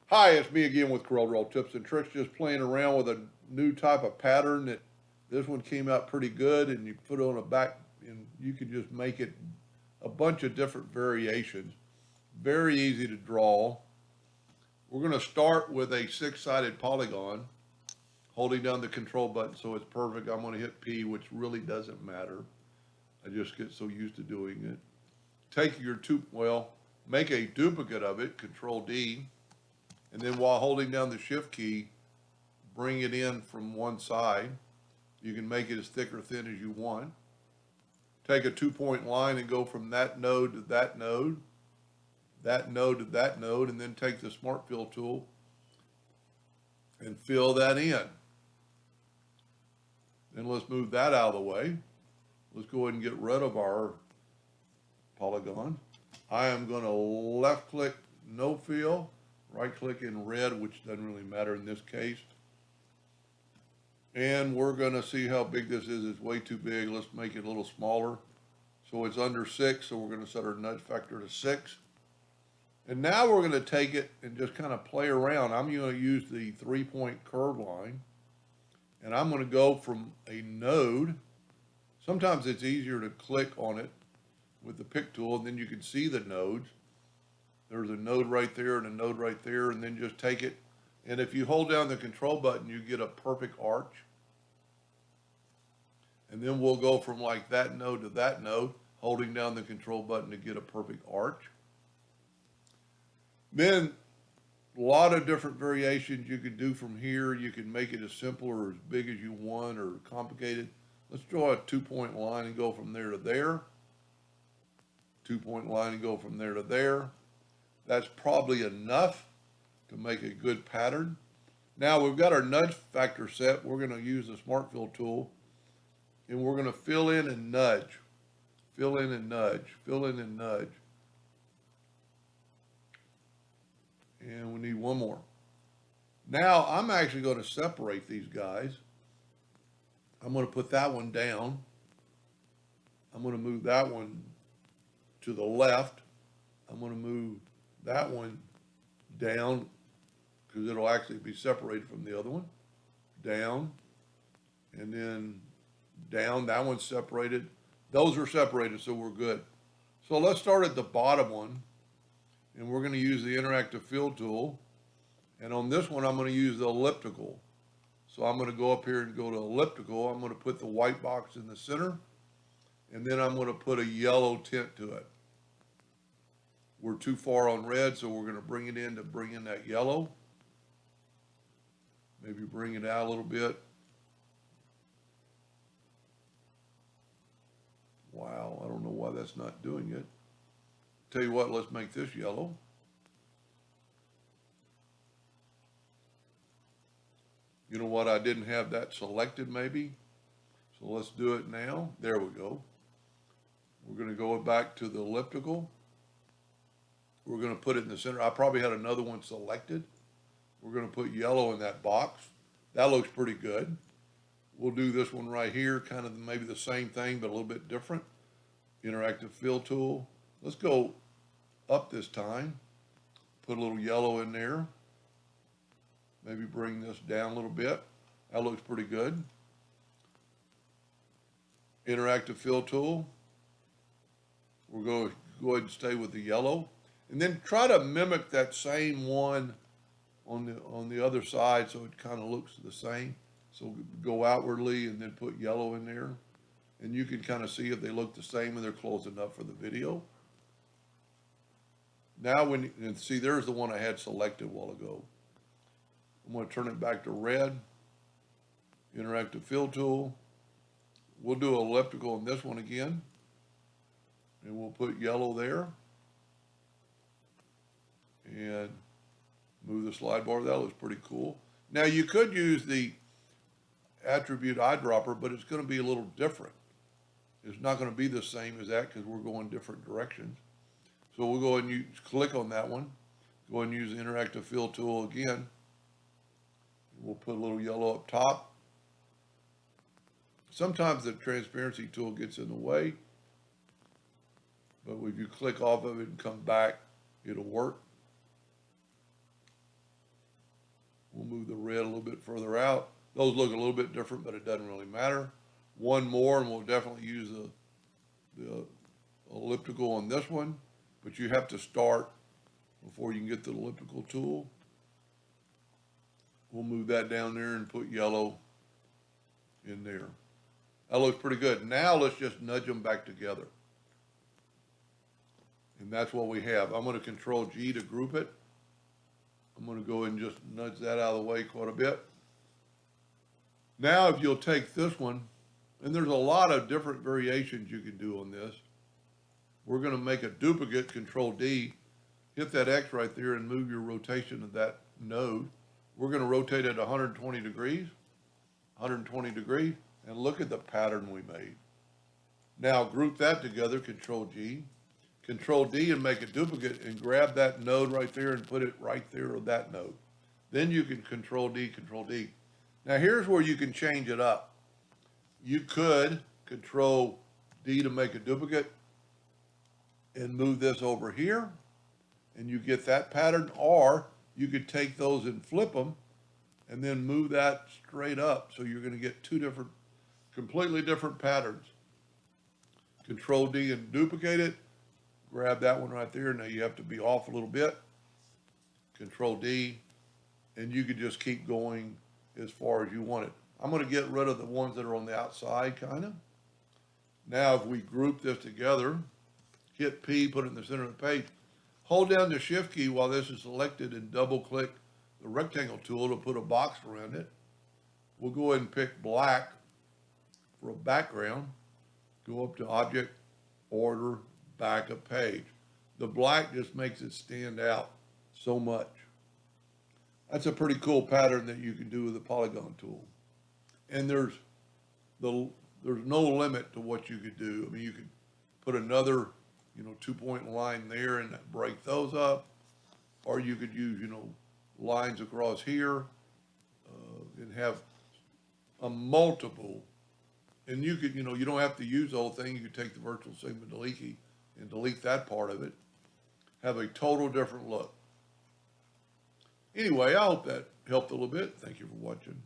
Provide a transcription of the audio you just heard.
Hi, it's me again with Corel Tips and Tricks, just playing around with a new type of pattern that this one came out pretty good, and you put it on a back and you can just make it a bunch of different variations. Very easy to draw. We're going to start with a six-sided polygon, holding down the control button so it's perfect. I'm going to hit P, which really doesn't matter. I just get so used to doing it. Take your make a duplicate of it, Control D, and then while holding down the Shift key, bring it in from one side. You can make it as thick or thin as you want. Take a 2-point line and go from that node to that node, that node to that node, and then take the Smart Fill tool and fill that in. Then let's move that out of the way. Let's go ahead and get rid of our polygon. I am going to left click no fill, right click in red, which doesn't really matter in this case. And we're going to see how big this is. It's way too big. Let's make it a little smaller. So it's under 6, so we're going to set our nudge factor to 6. And now we're going to take it and just kind of play around. I'm going to use the 3-point curve line. And I'm going to go from a node. Sometimes it's easier to click on it with the pick tool, and then you can see the nodes. There's a node right there and a node right there, and then just take it. And if you hold down the control button, you get a perfect arch. And then we'll go from like that node to that node, holding down the control button to get a perfect arch. Then a lot of different variations you can do from here. You can make it as simple or as big as you want or complicated. Let's draw a 2-point line and go from there to there. 2-point line and go from there to there. That's probably enough to make a good pattern. Now we've got our nudge factor set. We're going to use the Smart Fill tool, and we're going to fill in and nudge. Fill in and nudge. Fill in and nudge. And we need one more. Now I'm actually going to separate these guys. I'm going to put that one down. I'm going to move that one to the left. I'm going to move that one down because it'll actually be separated from the other one. Down, and then down. That one's separated. Those are separated, so we're good. So let's start at the bottom one, and we're going to use the interactive fill tool. And on this one, I'm going to use the elliptical. So I'm going to go up here and go to elliptical. I'm going to put the white box in the center, and then I'm going to put a yellow tint to it. We're too far on red, so we're going to bring it in to bring in that yellow. Maybe bring it out a little bit. Wow, I don't know why that's not doing it. Tell you what, let's make this yellow. You know what, I didn't have that selected maybe. So let's do it now. There we go. We're going to go back to the elliptical. We're going to put it in the center. I probably had another one selected. We're going to put yellow in that box. That looks pretty good. We'll do this one right here, kind of maybe the same thing, but a little bit different. Interactive fill tool. Let's go up this time. Put a little yellow in there. Maybe bring this down a little bit. That looks pretty good. Interactive fill tool. We're going to go ahead and stay with the yellow. And then try to mimic that same one on the other side so it kind of looks the same. So go outwardly and then put yellow in there. And you can kind of see if they look the same and they're close enough for the video. Now and see, there's the one I had selected a while ago. I'm going to turn it back to red. Interactive fill tool. We'll do elliptical on this one again. And we'll put yellow there. And move the slide bar. That looks pretty cool. Now you could use the attribute eyedropper, but it's going to be a little different. It's not going to be the same as that because we're going different directions. So we'll go ahead and click on that one. Go ahead and use the interactive fill tool again. We'll put a little yellow up top. Sometimes the transparency tool gets in the way, but if you click off of it and come back, it'll work. move the red a little bit further out. Those look a little bit different, but it doesn't really matter. One more, and we'll definitely use the elliptical on this one, but you have to start before you can get the elliptical tool. We'll move that down there and put yellow in there. That looks pretty good. Now let's just nudge them back together. And that's what we have. I'm going to Control G to group it. I'm going to go ahead and just nudge that out of the way quite a bit. Now if you'll take this one, and there's a lot of different variations you can do on this. We're going to make a duplicate, Control D, hit that X right there and move your rotation of that node. We're going to rotate it 120 degrees, 120 degrees, and look at the pattern we made. Now group that together, Control G, Control D, and make a duplicate and grab that node right there and put it right there on that node. Then you can Control D, Control D. Now here's where you can change it up. You could Control D to make a duplicate and move this over here, and you get that pattern, or you could take those and flip them and then move that straight up. So you're going to get two different, completely different patterns. Control D and duplicate it. Grab that one right there. Now you have to be off a little bit. Control D, and you could just keep going as far as you want it. I'm going to get rid of the ones that are on the outside, kind of. Now if we group this together, hit P, put it in the center of the page, hold down the Shift key while this is selected and double click the rectangle tool to put a box around it. We'll go ahead and pick black for a background. Go up to Object, Order, Back of Page. The black just makes it stand out so much. That's a pretty cool pattern that you can do with the Polygon tool. And there's no limit to what you could do. I mean, you could put another, 2-point line there and break those up, or you could use, lines across here and have a multiple. And you could, you don't have to use the whole thing. You could take the virtual segment delete key and delete that part of it. Have a total different look. Anyway, I hope that helped a little bit. Thank you for watching.